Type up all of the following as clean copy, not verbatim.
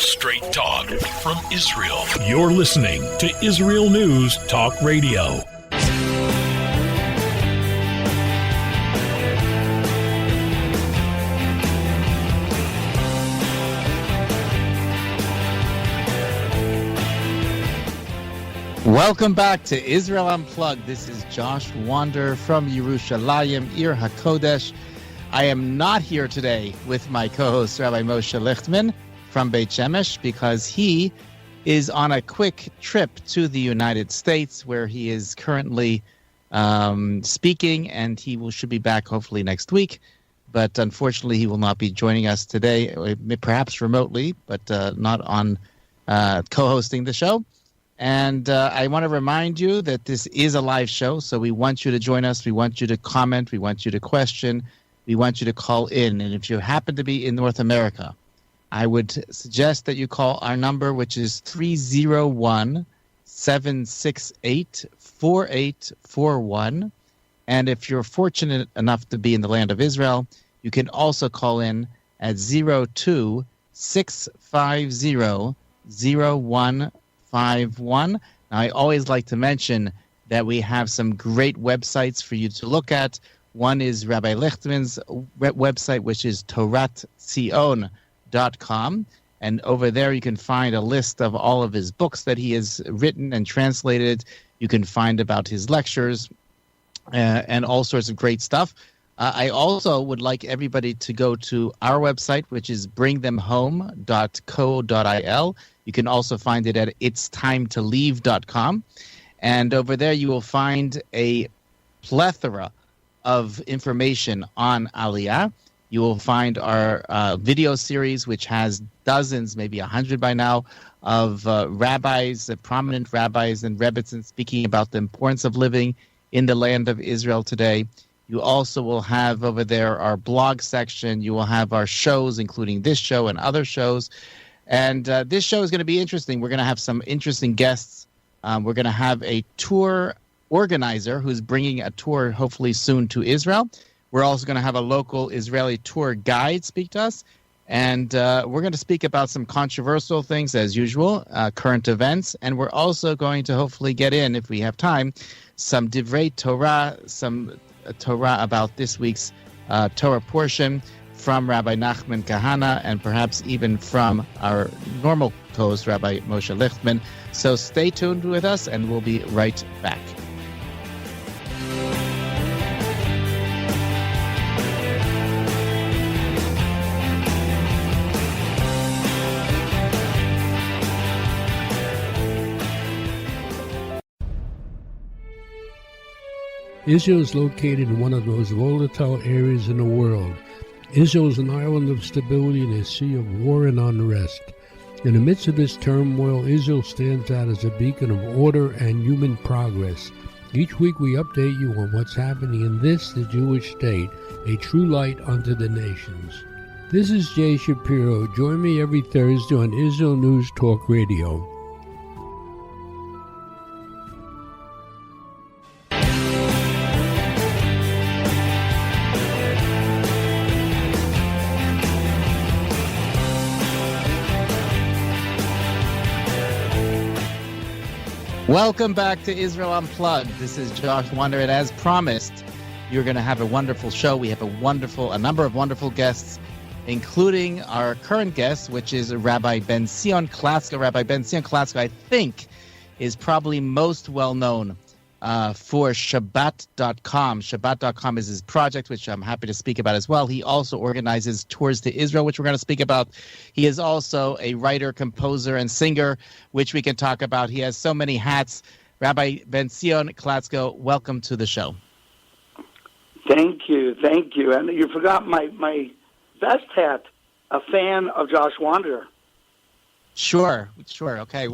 Straight talk from Israel. You're listening to Israel News Talk Radio. Welcome back to Israel Unplugged. This is Josh Wander from Yerushalayim, Ir HaKodesh. I am not here today with my co-host, Rabbi Moshe Lichtman from Beit Shemesh, because he is on a quick trip to the United States where he is currently speaking, and should be back hopefully next week. But unfortunately, he will not be joining us today, perhaps remotely, but not on co-hosting the show. And I want to remind you that this is a live show, so we want you to join us. We want you to comment. We want you to question. We want you to call in. And if you happen to be in North America, I would suggest that you call our number, which is 301-768-4841. And if you're fortunate enough to be in the land of Israel, you can also call in at 02-650-0151. Now, I always like to mention that we have some great websites for you to look at. One is Rabbi Lichtman's website, which is toratzion.com. And over there you can find a list of all of his books that he has written and translated. You can find about his lectures and all sorts of great stuff. I also would like everybody to go to our website, which is bringthemhome.co.il. You can also find it at itstimetoleave.com. And over there you will find a plethora of information on Aliyah. You will find our video series, which has dozens, maybe 100 by now, of rabbis, prominent rabbis and rebbitzins speaking about the importance of living in the land of Israel today. You also will have over there our blog section. You will have our shows, including this show and other shows. And this show is going to be interesting. We're going to have some interesting guests. We're going to have a tour organizer who's bringing a tour hopefully soon to Israel. We're also going to have a local Israeli tour guide speak to us. And we're going to speak about some controversial things as usual, current events. And we're also going to hopefully get in, if we have time, some Divrei Torah, some Torah about this week's Torah portion from Rabbi Nachman Kahana and perhaps even from our normal co-host, Rabbi Moshe Lichtman. So stay tuned with us and we'll be right back. Israel is located in one of the most volatile areas in the world. Israel is an island of stability in a sea of war and unrest. In the midst of this turmoil, Israel stands out as a beacon of order and human progress. Each week we update you on what's happening in this, the Jewish state, a true light unto the nations. This is Jay Shapiro. Join me every Thursday on Israel News Talk Radio. Welcome back to Israel Unplugged. This is Josh Wander, and as promised, you're going to have a wonderful show. We have a number of wonderful guests, including our current guest, which is Rabbi Bentzion Klatzko. Rabbi Bentzion Klatzko, I think, is probably most well known for Shabbat.com. Shabbat.com is his project, which I'm happy to speak about as well. He also organizes tours to Israel, which we're going to speak about. He is also a writer, composer, and singer, which we can talk about. He has so many hats. Rabbi Bentzion Klatzko, welcome to the show. Thank you. And you forgot my best hat, a fan of Josh Wander. Sure. Okay,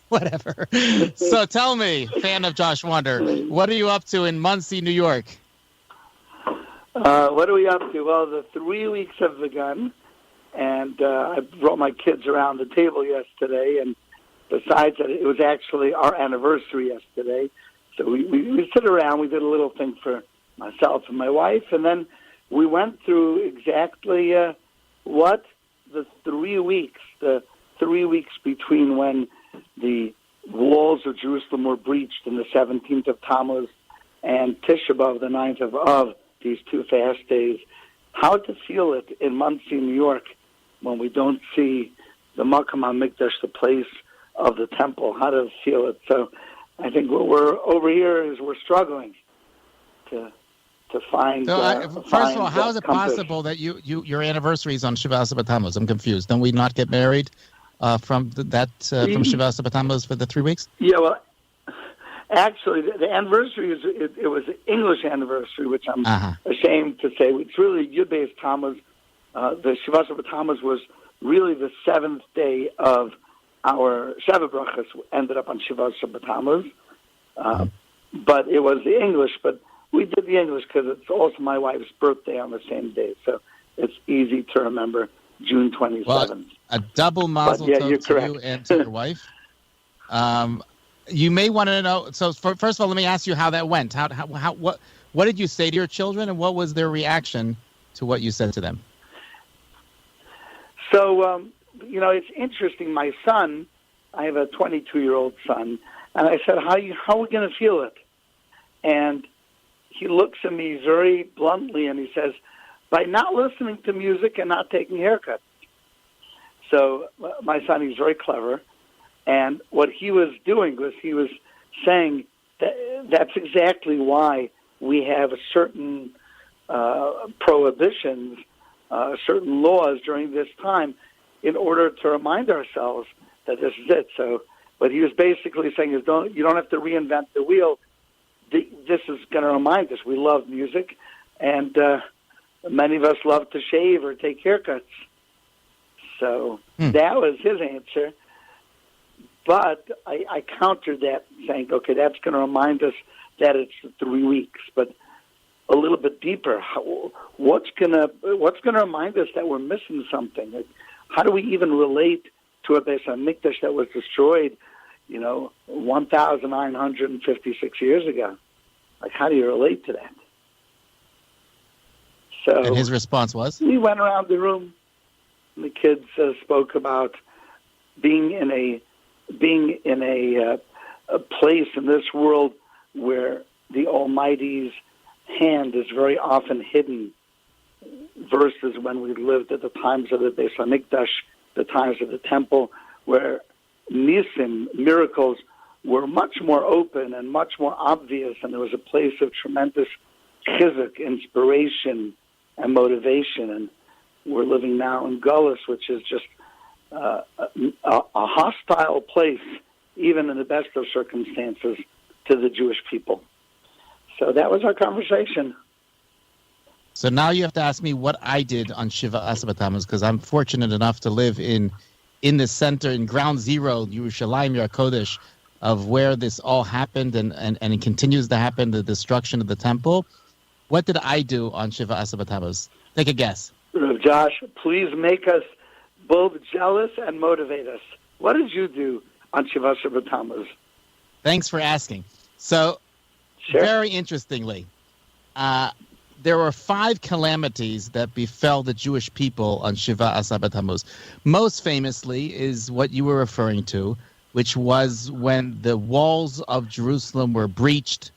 whatever. So tell me, fan of Josh Wander, what are you up to in Monsey, New York? What are we up to? Well, the 3 weeks have begun, and I brought my kids around the table yesterday, and besides that, it was actually our anniversary yesterday. So we sit around, we did a little thing for myself and my wife, and then we went through exactly what the 3 weeks, the 3 weeks between when the walls of Jerusalem were breached in the 17th of Tammuz and Tisha B'Av, the 9th of Av, these two fast days. How to feel it in Monsey, New York, when we don't see the Makam HaMikdash, the place of the temple, how to feel it. So I think what we're over here is we're struggling to find. So, first of all, how is it possible that your anniversary is on Shiva Asar Tammuz? I'm confused. Don't we not get married from Shiva Asar Tammuz for the 3 weeks? Yeah, well, actually, the anniversary it was an English anniversary, which I'm ashamed to say. It's really Yud Beis Tammuz. The Shiva Asar Tammuz was really the 7th day of our Sheva Brachas, ended up on Shiva Asar Tammuz. But it was the English, but we did the English because it's also my wife's birthday on the same day, so it's easy to remember June 27th. Well, a double mazel tov to you and to your wife. You may want to know. So, first of all, let me ask you how that went. What did you say to your children, and what was their reaction to what you said to them? So, it's interesting. My son, I have a 22-year-old son, and I said, "How are we going to feel it?" And he looks at me very bluntly, and he says, "By not listening to music and not taking haircuts." So my son, he's very clever, and what he was doing was he was saying that that's exactly why we have certain prohibitions, certain laws during this time, in order to remind ourselves that this is it. So what he was basically saying is, you don't have to reinvent the wheel. This is going to remind us. We love music, and many of us love to shave or take haircuts. So that was his answer. But I countered that, saying, okay, that's going to remind us that it's 3 weeks, but a little bit deeper. What's going to remind us that we're missing something? Like, how do we even relate to a Beis HaMikdash that was destroyed, 1,956 years ago? Like, how do you relate to that? So, and his response was? We went around the room, and the kids spoke about being in a place in this world where the Almighty's hand is very often hidden, versus when we lived at the times of the Beis HaMikdash, the times of the temple, where nisim, miracles, were much more open and much more obvious, and there was a place of tremendous chizuk, inspiration, and motivation. And we're living now in Gullus, which is just a hostile place, even in the best of circumstances, to the Jewish people. So that was our conversation. So now you have to ask me what I did on Shiva Asar Tammuz, because I'm fortunate enough to live in the center, in ground zero, Yerushalayim HaKodesh, of where this all happened and it continues to happen, the destruction of the temple. What did I do on Shiva Asar Tammuz? Take a guess. Josh, please make us both jealous and motivate us. What did you do on Shiva Asar Tammuz? Thanks for asking. So, sure. Very interestingly, there were 5 calamities that befell the Jewish people on Shiva Asar Tammuz. Most famously is what you were referring to, which was when the walls of Jerusalem were breached.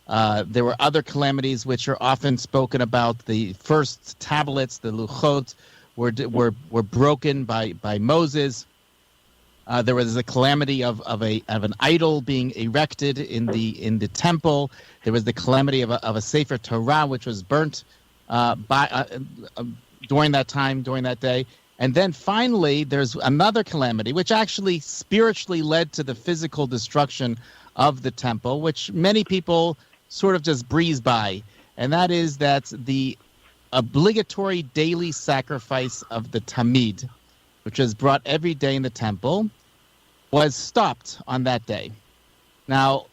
There were other calamities which are often spoken about. The first tablets, the luchot, were broken by Moses. There was a calamity of an idol being erected in the temple. There was the calamity of a Sefer Torah which was burnt during that day. And then finally, there's another calamity which actually spiritually led to the physical destruction of the temple, which many people sort of just breeze by, and that is that the obligatory daily sacrifice of the tamid, which is brought every day in the temple, was stopped on that day. Now,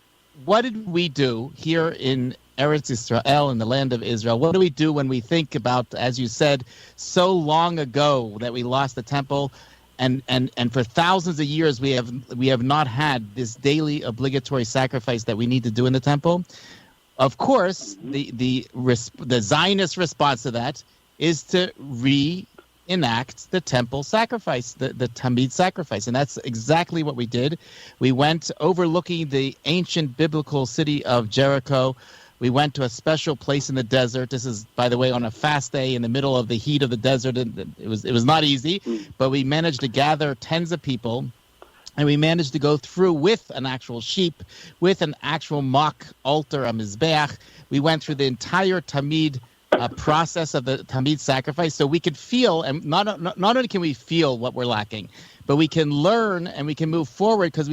what did we do here in Eretz Israel, in the land of Israel? What do we do when we think about, as you said, so long ago that we lost the temple, and for thousands of years we have not had this daily obligatory sacrifice that we need to do in the temple? Of course, the Zionist response to that is to enact the temple sacrifice, the Tamid sacrifice. And that's exactly what we did. We went overlooking the ancient biblical city of Jericho. We went to a special place in the desert. This is, by the way, on a fast day in the middle of the heat of the desert. It was not easy, but we managed to gather tens of people. And we managed to go through with an actual sheep, with an actual mock altar, a mizbeach. We went through the entire Tamid process of the Tamid sacrifice, so we could feel, and not only can we feel what we're lacking, but we can learn and we can move forward, because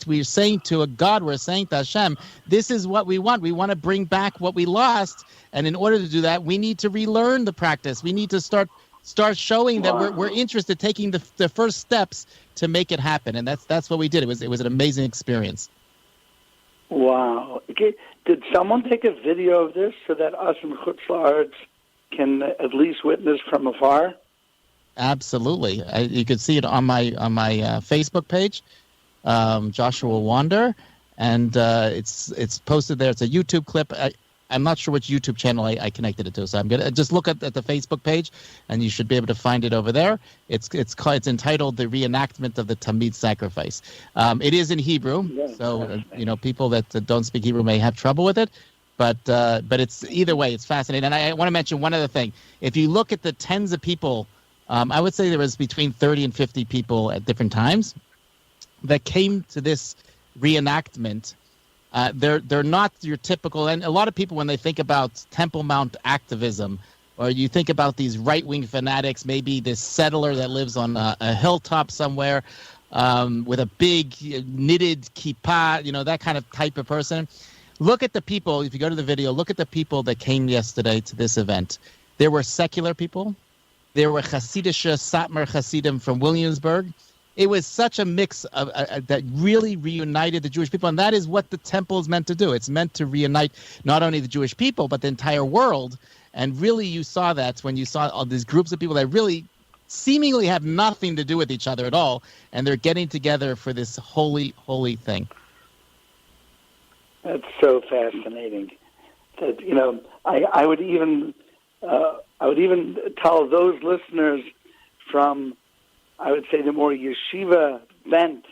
we're saying to a God, we're saying to Hashem, this is what we want. We want to bring back what we lost, and in order to do that, we need to relearn the practice. We need to start showing that we're interested, taking the first steps to make it happen, and that's what we did. It was an amazing experience. Wow. Okay. Did someone take a video of this so that us in Chutz La'aretz can at least witness from afar? Absolutely. You can see it on my Facebook page, Joshua Wander, and it's posted there. It's a YouTube clip. I'm not sure which YouTube channel I connected it to, so I'm gonna just look at the Facebook page, and you should be able to find it over there. It's entitled "The Reenactment of the Tamid Sacrifice." It is in Hebrew, so people that don't speak Hebrew may have trouble with it, but it's either way, it's fascinating. And I want to mention one other thing. If you look at the tens of people, I would say there was between 30 and 50 people at different times that came to this reenactment. They're not your typical, and a lot of people, when they think about Temple Mount activism, or you think about these right-wing fanatics, maybe this settler that lives on a hilltop somewhere with a big knitted kippah, that kind of type of person. Look at the people, if you go to the video, look at the people that came yesterday to this event. There were secular people. There were Hasidische Satmar Hasidim from Williamsburg. It was such a mix of that really reunited the Jewish people, and that is what the temple is meant to do. It's meant to reunite not only the Jewish people, but the entire world. And really, you saw that when you saw all these groups of people that really seemingly have nothing to do with each other at all, and they're getting together for this holy, holy thing. That's so fascinating. That I would even tell those listeners from, I would say, the more yeshiva bent,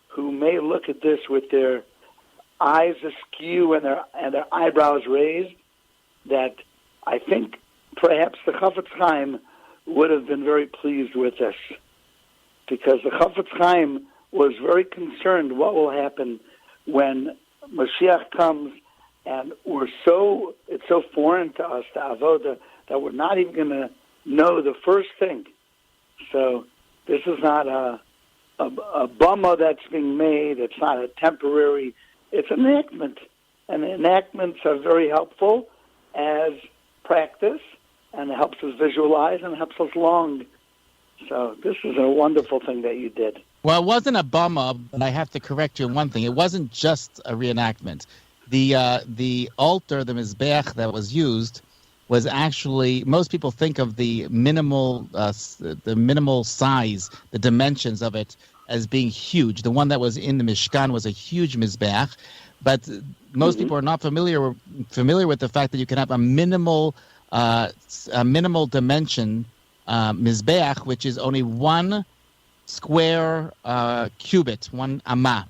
who may look at this with their eyes askew and their eyebrows raised, that I think perhaps the Chafetz Chaim would have been very pleased with this, because the Chafetz Chaim was very concerned what will happen when Mashiach comes, and it's so foreign to us, to Avodah, that we're not even going to know the first thing. So this is not a bummer that's being made. It's not a temporary. It's an enactment, and enactments are very helpful as practice, and it helps us visualize and helps us long. So this is a wonderful thing that you did. Well, it wasn't a bummer, but I have to correct you on one thing. It wasn't just a reenactment. The altar, the mizbeach that was used, was actually, most people think of the minimal size, the dimensions of it as being huge. The one that was in the Mishkan was a huge mizbeach, but most people are not familiar with the fact that you can have a minimal dimension mizbeach, which is only one square cubit, one amah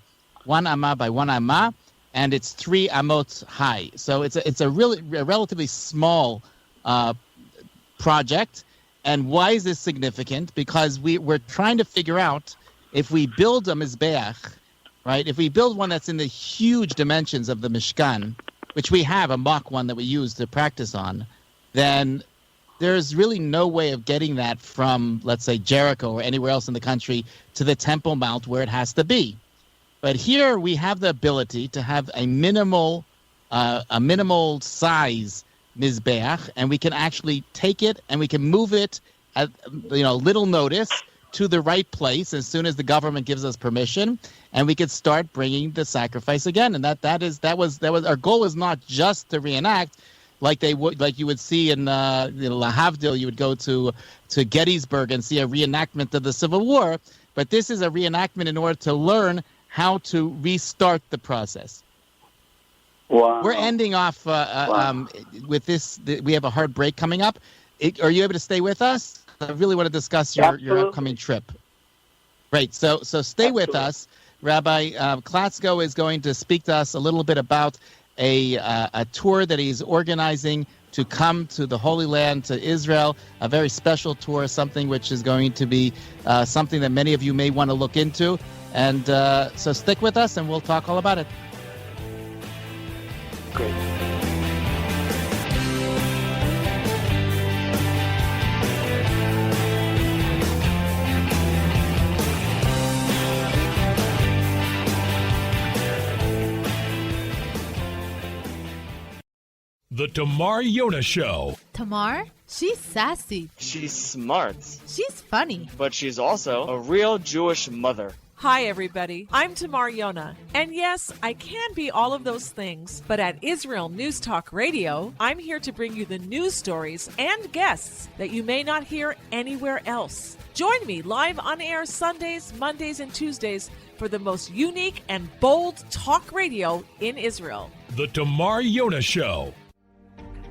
by one amah, and it's 3 amot high. So it's a relatively small project. And why is this significant? Because we're trying to figure out, if we build a mizbeach, right? If we build one that's in the huge dimensions of the Mishkan, which we have a mock one that we use to practice on, then there's really no way of getting that from, let's say, Jericho or anywhere else in the country to the Temple Mount where it has to be. But here we have the ability to have a minimal size mizbeach, and we can actually take it and we can move it at little notice to the right place as soon as the government gives us permission, and we could start bringing the sacrifice again. And that was our goal. Was not just to reenact like you would see in Lahavdil. You would go to Gettysburg and see a reenactment of the Civil War, but this is a reenactment in order to learn how to restart the process. Wow. We're ending off with this. We have a hard break coming up. Are you able to stay with us? I really want to discuss your upcoming trip. Great. So stay with us. Rabbi Klatzko is going to speak to us a little bit about a tour that he's organizing to come to the Holy Land, to Israel, a very special tour, something which is going to be something that many of you may want to look into. And so stick with us, and we'll talk all about it. Great. The Tamar Yona Show. Tamar? She's sassy. She's smart. She's funny. But she's also a real Jewish mother. Hi, everybody. I'm Tamar Yona. And yes, I can be all of those things. But at Israel News Talk Radio, I'm here to bring you the news stories and guests that you may not hear anywhere else. Join me live on air Sundays, Mondays, and Tuesdays for the most unique and bold talk radio in Israel. The Tamar Yona Show.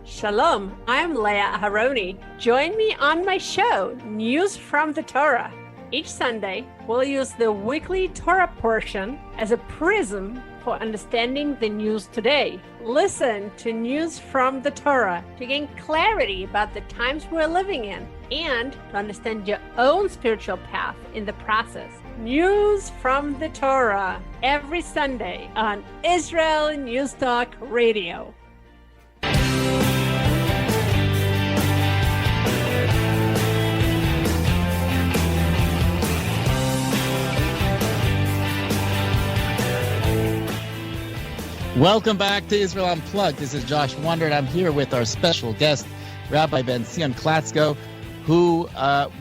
Shalom, I'm Leah Aharoni. Join me on my show, News from the Torah. Each Sunday, we'll use the weekly Torah portion as a prism for understanding the news today. Listen to News from the Torah to gain clarity about the times we're living in and to understand your own spiritual path in the process. News from the Torah every Sunday on Israel News Talk Radio. Welcome back to Israel Unplugged. This is Josh Wonder, and I'm here with our special guest, Rabbi Bentzion Klatzko, who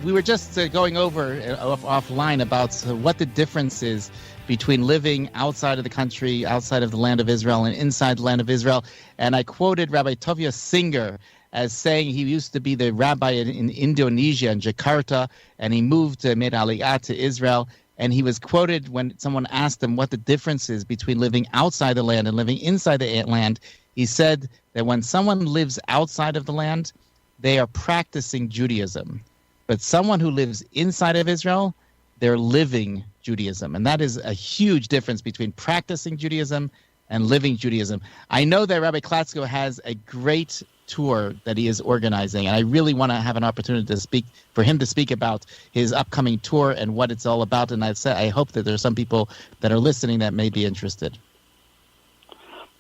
we were just going over offline about what the difference is between living outside of the country, outside of the land of Israel, and inside the land of Israel. And I quoted Rabbi Tovia Singer as saying he used to be the rabbi in Indonesia, in Jakarta, and he moved, made Aliyah to Israel. And he was quoted when someone asked him what the difference is between living outside the land and living inside the land. He said that when someone lives outside of the land, they are practicing Judaism. But someone who lives inside of Israel, they're living Judaism. And that is a huge difference between practicing Judaism and living Judaism. I know that Rabbi Klatzko has a great tour that he is organizing, and I really want to have an opportunity to speak for him to speak about his upcoming tour and what it's all about. And I hope that there are some people that are listening that may be interested.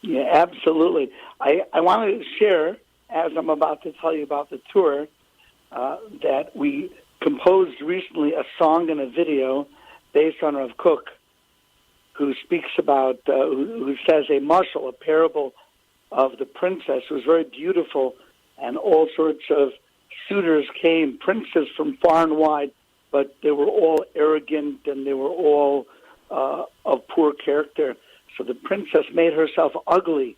Yeah, absolutely. I want to share, as I'm about to tell you about the tour, that we composed recently a song and a video based on Rav Kook, who speaks about, who says a mashal, a parable of the princess. It was very beautiful, and all sorts of suitors came, princes from far and wide, but they were all arrogant and they were all of poor character. So the princess made herself ugly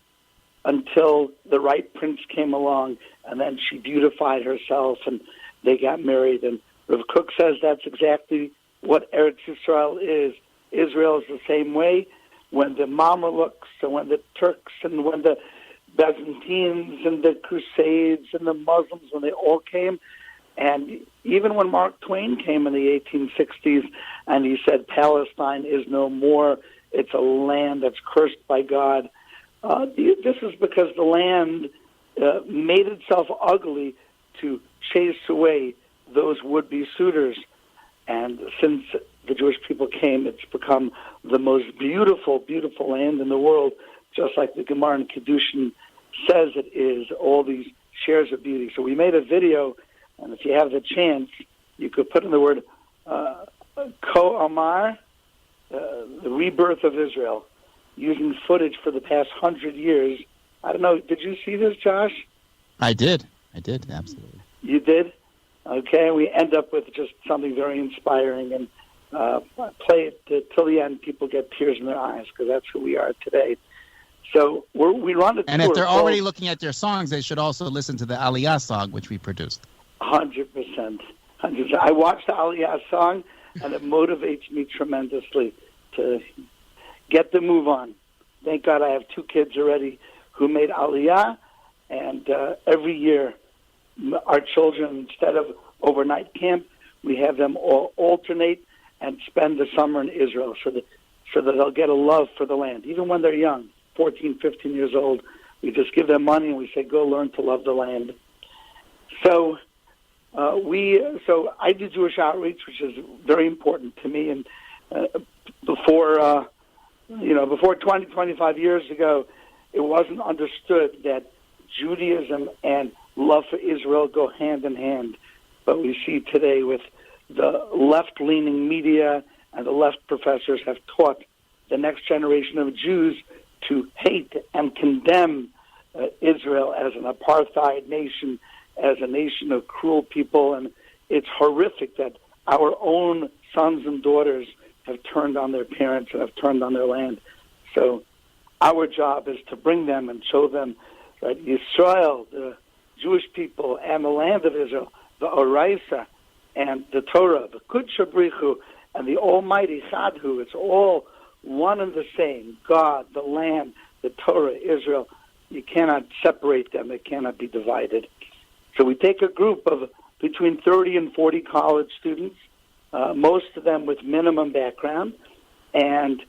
until the right prince came along, and then she beautified herself, and they got married. And Rav Kook says that's exactly what Eretz Yisrael is. Israel is the same way. When the Mamelukes and when the Turks and when the Byzantines and the Crusades and the Muslims, when they all came, and even when Mark Twain came in the 1860s and he said Palestine is no more, it's a land that's cursed by God, this is because the land made itself ugly to chase away those would-be suitors. And since the Jewish people came, it's become the most beautiful, beautiful land in the world, just like the Gemara in Kedushin says it is, all these shares of beauty. So we made a video, and if you have the chance, you could put in the word Ko Amar, the rebirth of Israel, using footage for the past 100 years. I don't know, did you see this, Josh? I did, absolutely. You did? Okay, we end up with just something very inspiring, and play it till the end. People get tears in their eyes, because that's who we are today. So we run a tour. And if they're already looking at your songs, they should also listen to the Aliyah song, which we produced. 100%. I watch the Aliyah song, and it motivates me tremendously to get the move on. Thank God I have 2 kids already who made Aliyah, and every year our children, instead of overnight camp. We have them all alternate and spend the summer in Israel so that they'll get a love for the land. Even when they're young, 14, 15 years old, we just give them money and we say, go learn to love the land. So I do Jewish outreach, which is very important to me. And before 20, 25 years ago, it wasn't understood that Judaism and love for Israel go hand in hand. But we see today with the left-leaning media and the left professors have taught the next generation of Jews to hate and condemn Israel as an apartheid nation, as a nation of cruel people. And it's horrific that our own sons and daughters have turned on their parents and have turned on their land. So our job is to bring them and show them that Israel, the Jewish people, and the land of Israel, the Oraisa, and the Torah, the Kudsha Brichu, and the Almighty Chadhu, it's all one and the same. God, the land, the Torah, Israel. You cannot separate them. They cannot be divided. So we take a group of between 30 and 40 college students, most of them with minimum background, and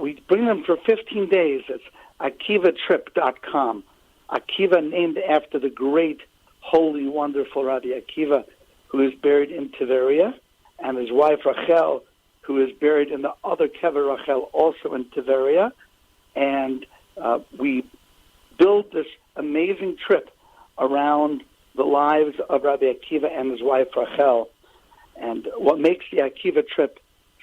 we bring them for 15 days. It's akivatrip.com. Akiva, named after the great, holy, wonderful Rabbi Akiva, who is buried in Tiberia, and his wife Rachel, who is buried in the other Kever Rachel, also in Tiberia. And we build this amazing trip around the lives of Rabbi Akiva and his wife Rachel. And what makes the Akiva trip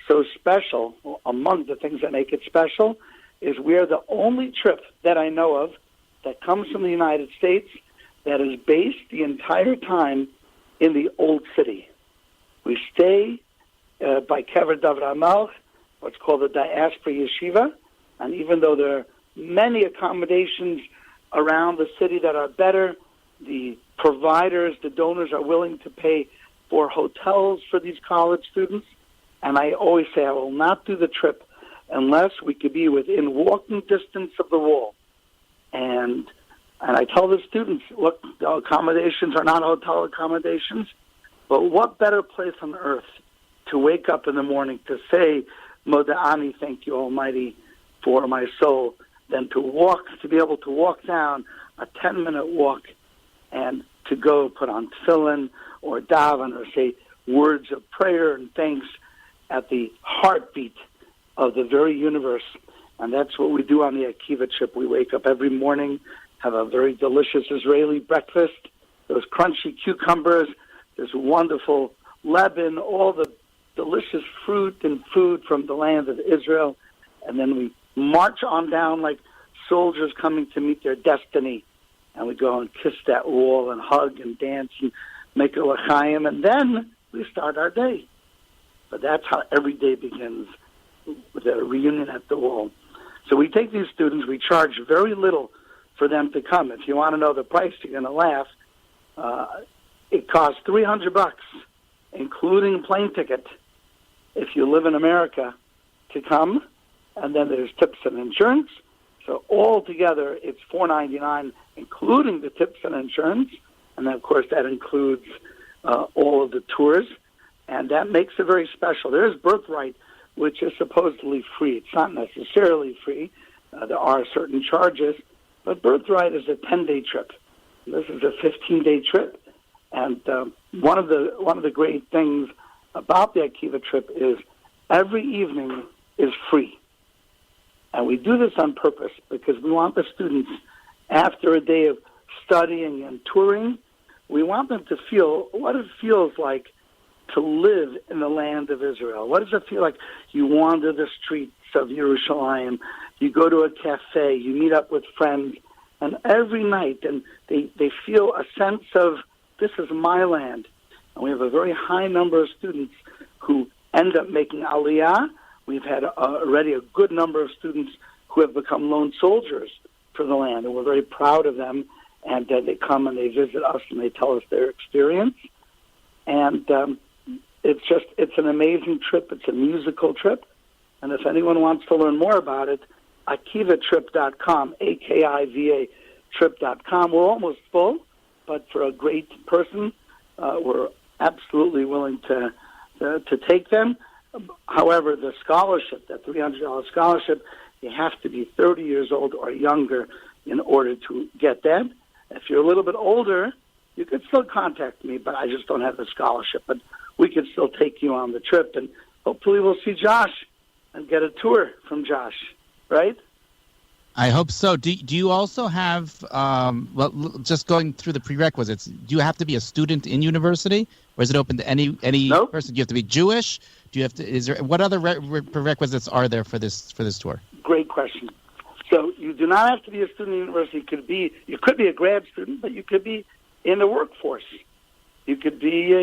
so special, among the things that make it special, is we are the only trip that I know of that comes from the United States that is based the entire time in the Old City. We stay by Kever David HaMelech, what's called the Diaspora Yeshiva, and even though there are many accommodations around the city that are better, the providers, the donors are willing to pay for hotels for these college students. And I always say I will not do the trip unless we could be within walking distance of the wall. And I tell the students, look, the accommodations are not hotel accommodations, but what better place on earth to wake up in the morning to say, Moda'ani, thank you, Almighty, for my soul, than to be able to walk down a 10-minute walk and to go put on tefillin or daven or say words of prayer and thanks at the heartbeat of the very universe. And that's what we do on the Akiva trip. We wake up every morning, have a very delicious Israeli breakfast, those crunchy cucumbers, this wonderful lebanon, all the delicious fruit and food from the land of Israel. And then we march on down like soldiers coming to meet their destiny. And we go and kiss that wall and hug and dance and make a l'chaim. And then we start our day. But that's how every day begins, with a reunion at the wall. So we take these students, we charge very little for them to come. If you want to know the price, you're going to laugh. It costs $300, including plane ticket, if you live in America, to come. And then there's tips and insurance. So altogether, it's $499, including the tips and insurance. And then, of course, that includes all of the tours. And that makes it very special. There is Birthright, which is supposedly free. It's not necessarily free. There are certain charges. But Birthright is a 10-day trip. This is a 15-day trip. And one of the great things about the Akiva trip is every evening is free. And we do this on purpose because we want the students, after a day of studying and touring, we want them to feel what it feels like to live in the land of Israel. What does it feel like? You wander the streets of Yerushalayim, you go to a cafe, you meet up with friends, and every night, and they feel a sense of, this is my land. And we have a very high number of students who end up making aliyah. We've had already a good number of students who have become lone soldiers for the land, and we're very proud of them. And they come and they visit us and they tell us their experience. And it's an amazing trip. It's a musical trip. And if anyone wants to learn more about it, akivatrip.com, AKIVA trip.com. We're almost full, but for a great person, we're absolutely willing to take them. However, the scholarship, that $300 scholarship, you have to be 30 years old or younger in order to get that. If you're a little bit older, you could still contact me, but I just don't have the scholarship. But we could still take you on the trip, and hopefully we'll see Josh and get a tour from Josh, right? I hope so. Do you also have, just going through the prerequisites, do you have to be a student in university, or is it open to any Nope. person? Do you have to be Jewish? Do you have to? What other prerequisites are there for this tour? Great question. So you do not have to be a student in university. You could be a grad student, but you could be in the workforce. You could be,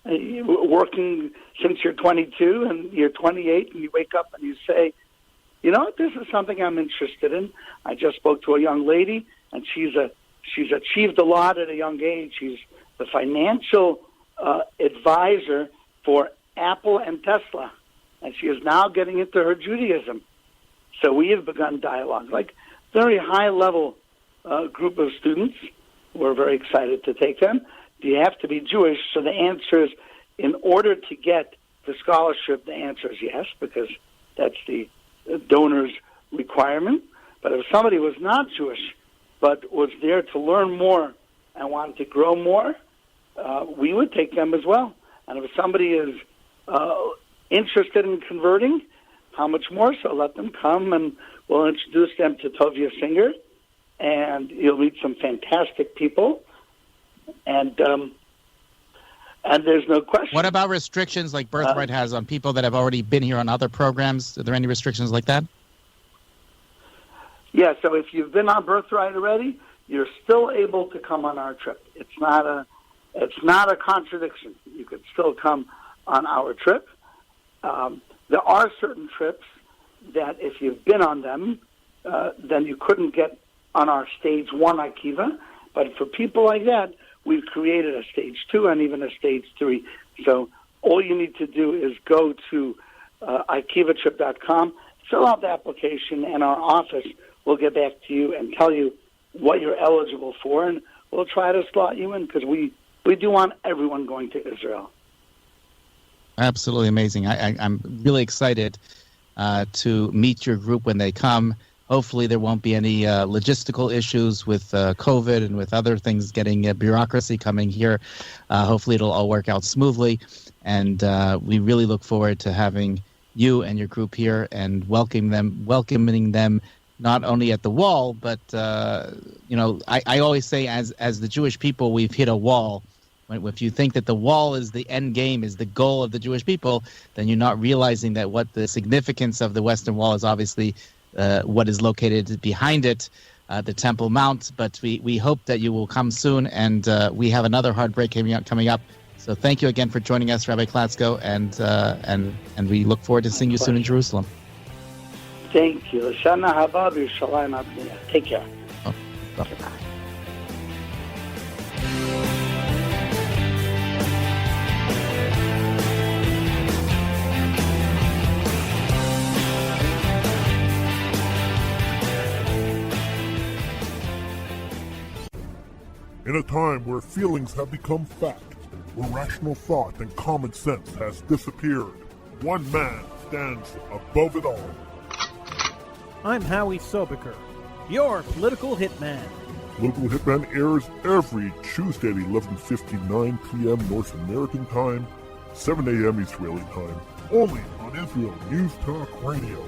working since you're 22 and you're 28, and you wake up and you say, you know what, this is something I'm interested in. I just spoke to a young lady, and she's achieved a lot at a young age. She's the financial advisor for Apple and Tesla, and she is now getting into her Judaism. So we have begun dialogue, like very high-level group of students. We're very excited to take them. Do you have to be Jewish? So the answer is, in order to get the scholarship, the answer is yes, because that's the donor's requirement. But if somebody was not Jewish but was there to learn more and wanted to grow more, we would take them as well. And if somebody is interested in converting, how much more so? Let them come, and we'll introduce them to Tovia Singer, and you'll meet some fantastic people. And there's no question. What about restrictions like Birthright has on people that have already been here on other programs? Are there any restrictions like that? Yeah, so if you've been on Birthright already, you're still able to come on our trip. It's not a contradiction. You could still come on our trip. There are certain trips that if you've been on them, then you couldn't get on our stage 1 Akiva. But for people like that, we've created a stage 2 and even a stage 3. So all you need to do is go to akivatrip.com, fill out the application, and our office will get back to you and tell you what you're eligible for, and we'll try to slot you in, because we do want everyone going to Israel. Absolutely amazing. I'm really excited to meet your group when they come. Hopefully there won't be any logistical issues with COVID and with other things getting bureaucracy coming here. Hopefully it'll all work out smoothly. And we really look forward to having you and your group here and welcoming them not only at the wall, but, I always say as the Jewish people, we've hit a wall. If you think that the wall is the end game, is the goal of the Jewish people, then you're not realizing that what the significance of the Western Wall is obviously what is located behind it, the Temple Mount. But we hope that you will come soon, and we have another hard break coming up. So thank you again for joining us, Rabbi Klatzko, and we look forward to seeing you soon in Jerusalem. Thank you. Shana haba b'Yerushalayim Abniyah. Take care. Bye. In a time where feelings have become fact, where rational thought and common sense has disappeared, one man stands above it all. I'm Howie Sobiker, your political hitman. Political Hitman airs every Tuesday at 11:59 p.m. North American time, 7 a.m. Israeli time, only on Israel News Talk Radio.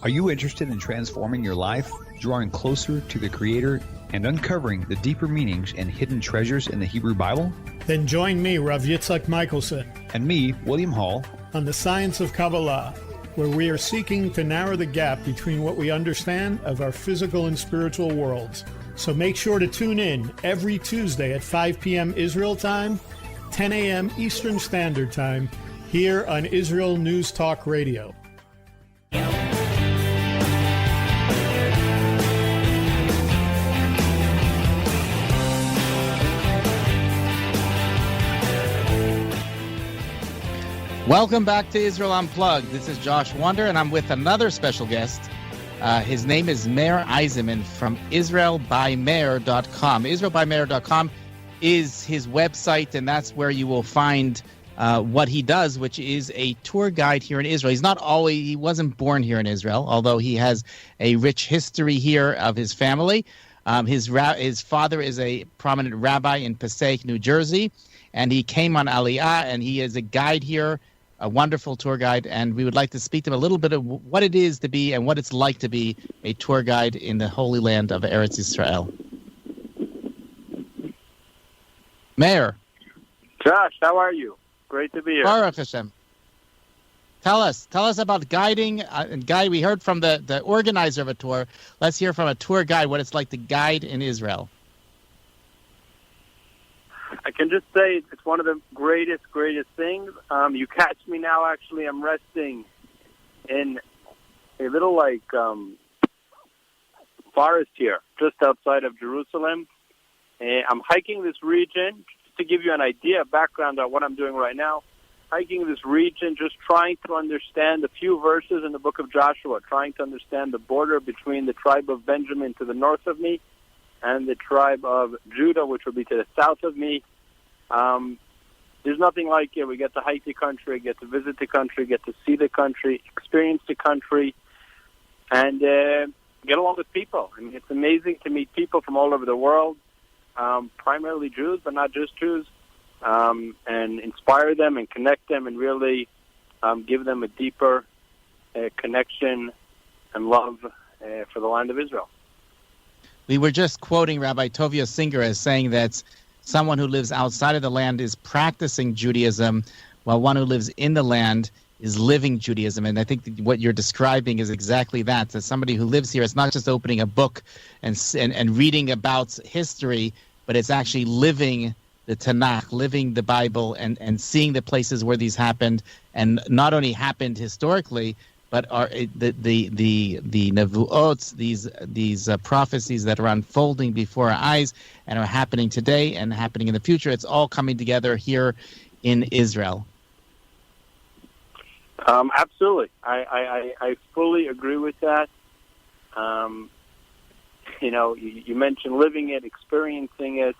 Are you interested in transforming your life, drawing closer to the Creator, and uncovering the deeper meanings and hidden treasures in the Hebrew Bible? Then join me, Rav Yitzhak Michelson, and me, William Hall, on the Science of Kabbalah, where we are seeking to narrow the gap between what we understand of our physical and spiritual worlds. So make sure to tune in every Tuesday at 5 p.m. Israel time, 10 a.m. Eastern Standard Time, here on Israel News Talk Radio. Welcome back to Israel Unplugged. This is Josh Wonder, and I'm with another special guest, His name is Meir Eisenman from IsraelByMeir.com. IsraelByMeir.com is his website, and that's where you will find what he does, which is a tour guide here in Israel. He wasn't born here in Israel, although he has a rich history here of his family. His father is a prominent rabbi in Passaic, New Jersey, and he came on Aliyah, and he is a guide here, a wonderful tour guide, and we would like to speak to him a little bit of what it is to be and what it's like to be a tour guide in the Holy Land of Eretz Israel. Meir. Josh, how are you? Great to be here. Baruch Hashem. Tell us about guiding. We heard from the organizer of a tour. Let's hear from a tour guide what it's like to guide in Israel. I can just say it's one of the greatest things. You catch me now, actually. I'm resting in a little, forest here, just outside of Jerusalem. I'm hiking this region, just to give you an idea, background on what I'm doing right now. Hiking this region, just trying to understand a few verses in the book of Joshua, trying to understand the border between the tribe of Benjamin to the north of me and the tribe of Judah, which would be to the south of me. There's nothing like it. We get to hike the country, get to visit the country, get to see the country, experience the country, and get along with people. I mean, it's amazing to meet people from all over the world, primarily Jews, but not just Jews, and inspire them and connect them and really give them a deeper connection and love for the land of Israel. We were just quoting Rabbi Tovia Singer as saying that someone who lives outside of the land is practicing Judaism, while one who lives in the land is living Judaism. And I think what you're describing is exactly that. As somebody who lives here, it's not just opening a book and reading about history, but it's actually living the Tanakh, living the Bible, and seeing the places where these happened, and not only happened historically, but are the nevuot, these prophecies that are unfolding before our eyes and are happening today and happening in the future. It's all coming together here in Israel. Absolutely, I fully agree with that. You mentioned living it, experiencing it.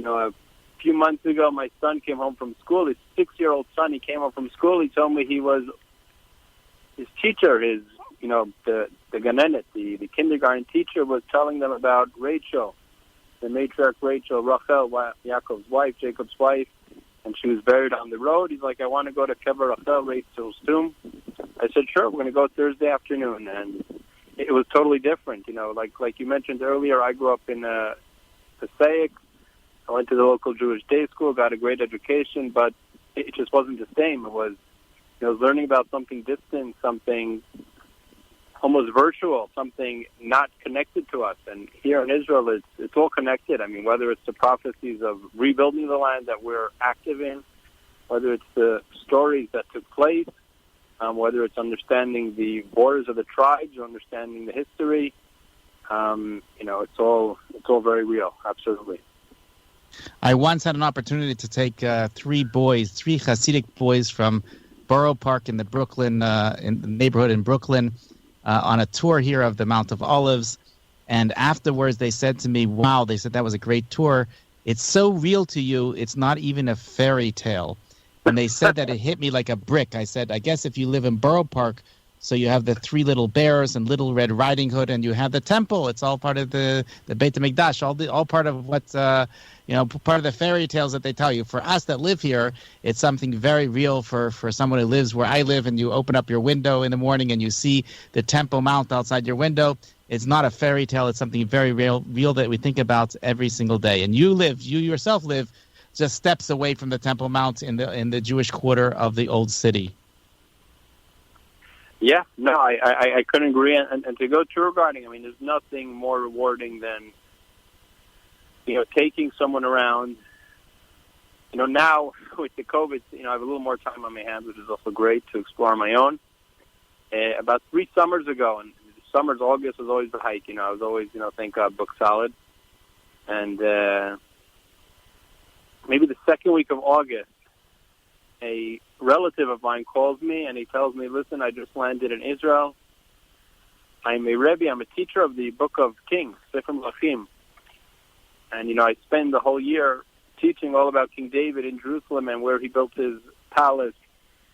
A few months ago, my son came home from school. His 6-year-old son, he came home from school. He told me his teacher, the Ganenet, the kindergarten teacher, was telling them about Rachel, the matriarch Rachel, Rachel, Yaakov's wife, Jacob's wife, and she was buried on the road. He's like, I want to go to Kever Rachel, Rachel's tomb. I said, sure, we're going to go Thursday afternoon. And it was totally different. Like you mentioned earlier, I grew up in Passaic. I went to the local Jewish day school, got a great education, but it just wasn't the same. It was learning about something distant, something almost virtual, something not connected to us. And here in Israel, it's all connected. I mean, whether it's the prophecies of rebuilding the land that we're active in, whether it's the stories that took place, whether it's understanding the borders of the tribes or understanding the history, it's all very real. Absolutely. I once had an opportunity to take three Hasidic boys from Borough Park in the neighborhood in Brooklyn, on a tour here of the Mount of Olives. And afterwards, they said to me, wow, they said that was a great tour. It's so real to you, it's not even a fairy tale. And they said that it hit me like a brick. I said, I guess if you live in Borough Park, so you have the three little bears and Little Red Riding Hood, and you have the temple. It's all part of the Beit HaMikdash, all part of what's part of the fairy tales that they tell you. For us that live here, it's something very real. For someone who lives where I live, and you open up your window in the morning and you see the Temple Mount outside your window, it's not a fairy tale. It's something very real that we think about every single day. And you yourself live just steps away from the Temple Mount in the Jewish quarter of the Old City. Yeah, no, I couldn't agree. And to go tour guiding, I mean, there's nothing more rewarding than, taking someone around. Now with the COVID, I have a little more time on my hands, which is also great to explore on my own. About 3 summers ago, and August was always the hike. I was always, thank God, booked solid. And maybe the second week of August, a relative of mine calls me and he tells me, listen, I just landed in Israel. I'm a Rebbe. I'm a teacher of the Book of Kings, Sefer Melachim. And, I spend the whole year teaching all about King David in Jerusalem and where he built his palace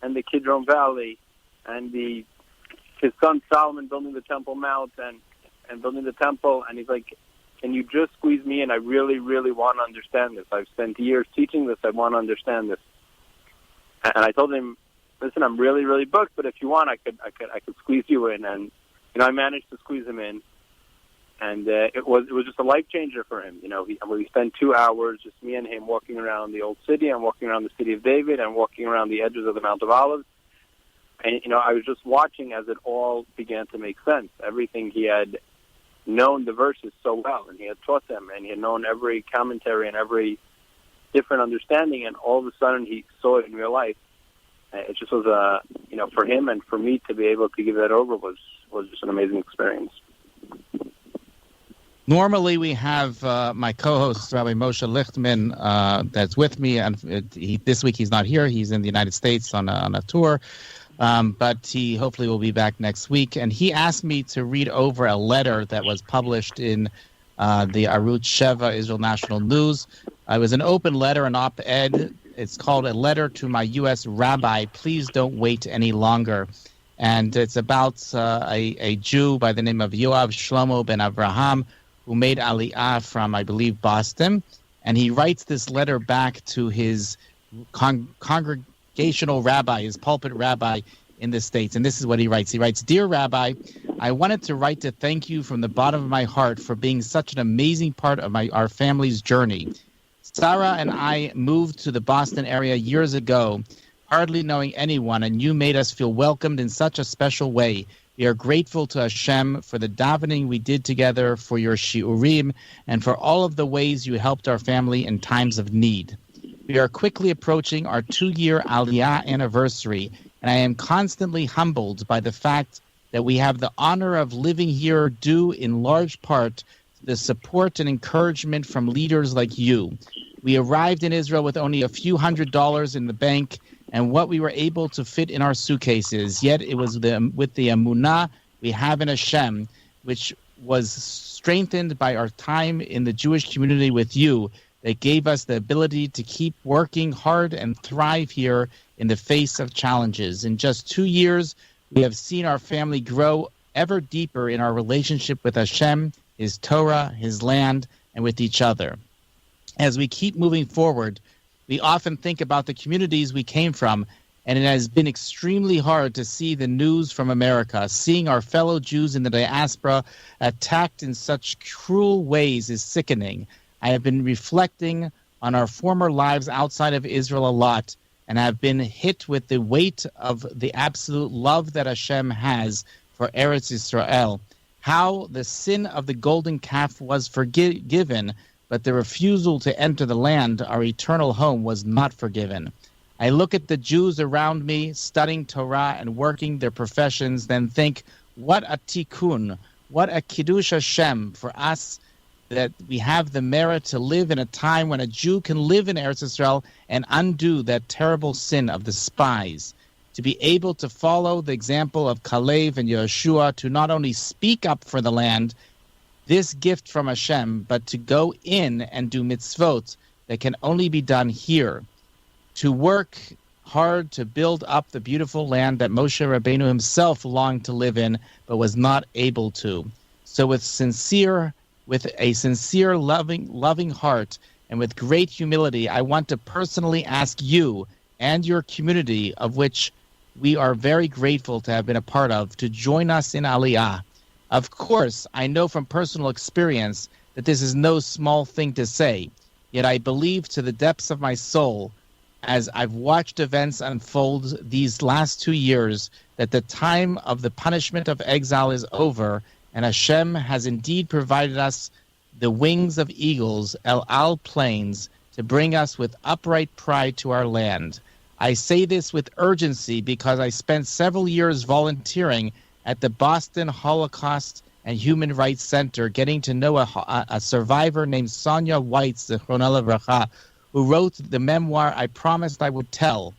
and the Kidron Valley and his son Solomon building the Temple Mount and building the temple. And he's like, can you just squeeze me in? I really, really want to understand this. I've spent years teaching this. I want to understand this. And I told him, listen, I'm really, really booked, but if you want, I could squeeze you in. And, I managed to squeeze him in. And it was just a life changer for him. We spent 2 hours, just me and him, walking around the old city and walking around the city of David and walking around the edges of the Mount of Olives. And, I was just watching as it all began to make sense. Everything he had known the verses so well, and he had taught them, and he had known every commentary and every different understanding, and all of a sudden he saw it in real life. It just was for him and for me to be able to give that over was just an amazing experience. Normally, we have my co-host, Rabbi Moshe Lichtman, that's with me. And this week he's not here. He's in the United States on a tour. But he hopefully will be back next week. And he asked me to read over a letter that was published in the Arutz Sheva Israel National News. It was an open letter, an op-ed. It's called A Letter to My U.S. Rabbi. Please don't wait any longer. And it's about a Jew by the name of Yoav Shlomo ben Avraham, who made Aliyah from, I believe, Boston. And he writes this letter back to his congregational rabbi, his pulpit rabbi in the States. And this is what he writes. He writes, Dear Rabbi, I wanted to write to thank you from the bottom of my heart for being such an amazing part of our family's journey. Sarah and I moved to the Boston area years ago, hardly knowing anyone, and you made us feel welcomed in such a special way. We are grateful to Hashem for the davening we did together, for your shiurim, and for all of the ways you helped our family in times of need. We are quickly approaching our 2-year Aliyah anniversary, and I am constantly humbled by the fact that we have the honor of living here due in large part to the support and encouragement from leaders like you. We arrived in Israel with only a few $100s in the bank and what we were able to fit in our suitcases. Yet it was with the emunah we have in Hashem, which was strengthened by our time in the Jewish community with you, that gave us the ability to keep working hard and thrive here in the face of challenges. In just 2 years, we have seen our family grow ever deeper in our relationship with Hashem, His Torah, His land, and with each other. As we keep moving forward, we often think about the communities we came from, and it has been extremely hard to see the news from America. Seeing our fellow Jews in the diaspora attacked in such cruel ways is sickening. I have been reflecting on our former lives outside of Israel a lot, and have been hit with the weight of the absolute love that Hashem has for Eretz Yisrael. How the sin of the golden calf was forgiven, but the refusal to enter the land, our eternal home, was not forgiven. I look at the Jews around me, studying Torah and working their professions, then think, what a tikkun, what a kiddush Hashem for us, that we have the merit to live in a time when a Jew can live in Eretz Yisrael and undo that terrible sin of the spies. To be able to follow the example of Kalev and Yeshua, to not only speak up for the land, this gift from Hashem, but to go in and do mitzvot that can only be done here. To work hard to build up the beautiful land that Moshe Rabbeinu himself longed to live in, but was not able to. So with a sincere, loving heart, and with great humility, I want to personally ask you and your community, of which we are very grateful to have been a part of, to join us in Aliyah. Of course, I know from personal experience that this is no small thing to say, yet I believe to the depths of my soul, as I've watched events unfold these last 2 years, that the time of the punishment of exile is over, and Hashem has indeed provided us the wings of eagles, El Al planes, to bring us with upright pride to our land. I say this with urgency because I spent several years volunteering at the Boston Holocaust and Human Rights Center, getting to know a survivor named Sonia Weitz, Zichronah Livracha, who wrote the memoir I promised I would tell.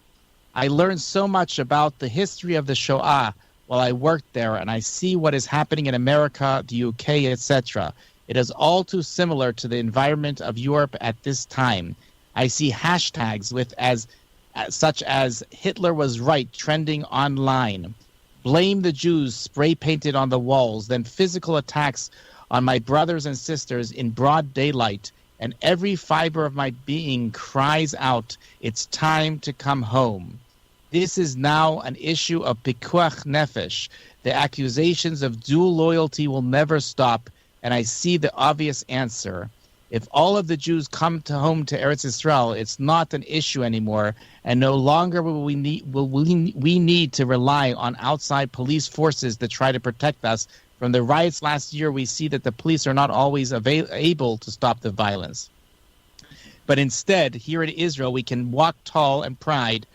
I learned so much about the history of the Shoah, while I worked there, and I see what is happening in America, the UK, etc. It is all too similar to the environment of Europe at this time. I see hashtags such as Hitler was right trending online, blame the Jews spray painted on the walls, then physical attacks on my brothers and sisters in broad daylight, and every fiber of my being cries out, it's time to come home. This is now an issue of pikuach nefesh. The accusations of dual loyalty will never stop, and I see the obvious answer. If all of the Jews come home to Eretz Yisrael, it's not an issue anymore, and no longer will we need to rely on outside police forces that try to protect us. From the riots last year, we see that the police are not always able to stop the violence. But instead, here in Israel, we can walk tall and pride,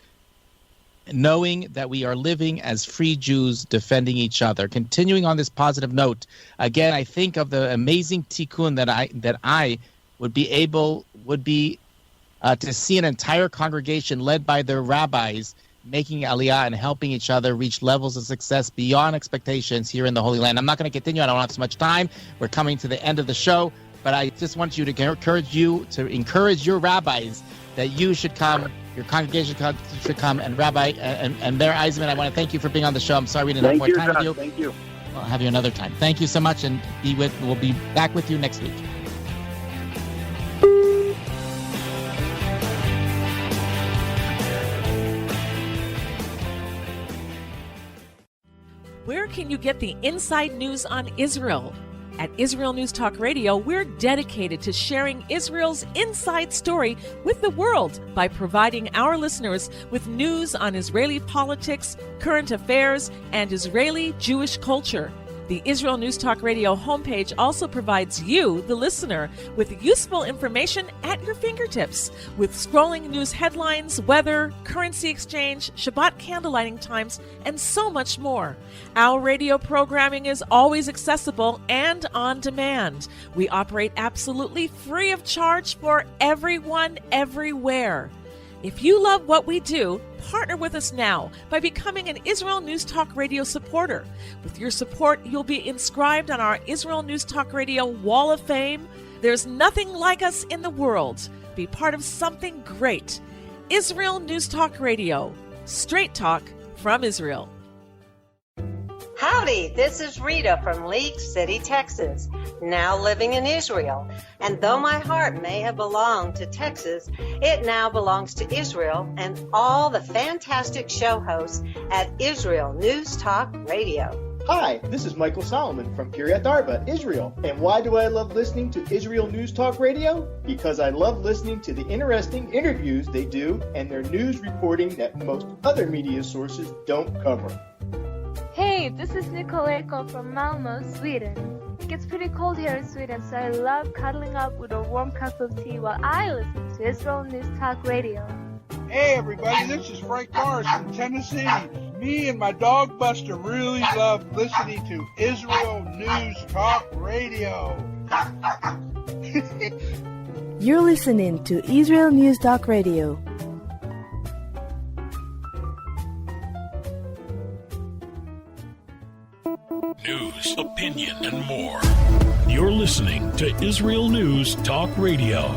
knowing that we are living as free Jews defending each other. Continuing on this positive note, again, I think of the amazing tikkun that I would be to see an entire congregation led by their rabbis making aliyah and helping each other reach levels of success beyond expectations here in the Holy Land. I'm not going to continue. I don't have so much time. We're coming to the end of the show, but I just want you to encourage your rabbis that you should come, your congregation should come, and Rabbi and Meir Eisenman, I want to thank you for being on the show. I'm sorry we didn't have more time with you. Thank you. I'll have you another time. Thank you so much, and we'll be back with you next week. Where can you get the inside news on Israel? At Israel News Talk Radio, we're dedicated to sharing Israel's inside story with the world by providing our listeners with news on Israeli politics, current affairs, and Israeli Jewish culture. The Israel News Talk Radio homepage also provides you, the listener, with useful information at your fingertips, with scrolling news headlines, weather, currency exchange, Shabbat candlelighting times, and so much more. Our radio programming is always accessible and on demand. We operate absolutely free of charge for everyone, everywhere. If you love what we do, partner with us now by becoming an Israel News Talk Radio supporter. With your support, you'll be inscribed on our Israel News Talk Radio Wall of Fame. There's nothing like us in the world. Be part of something great. Israel News Talk Radio. Straight talk from Israel. Howdy, this is Rita from League City, Texas, now living in Israel. And though my heart may have belonged to Texas, it now belongs to Israel and all the fantastic show hosts at Israel News Talk Radio. Hi, this is Michael Solomon from Kiryat Arba, Israel. And why do I love listening to Israel News Talk Radio? Because I love listening to the interesting interviews they do and their news reporting that most other media sources don't cover. Hey, this is Nicoleko from Malmö, Sweden. It gets pretty cold here in Sweden, so I love cuddling up with a warm cup of tea while I listen to Israel News Talk Radio. Hey everybody, this is Frank Morris from Tennessee. Me and my dog Buster really love listening to Israel News Talk Radio. You're listening to Israel News Talk Radio. News, opinion, and more. You're listening to Israel News Talk Radio.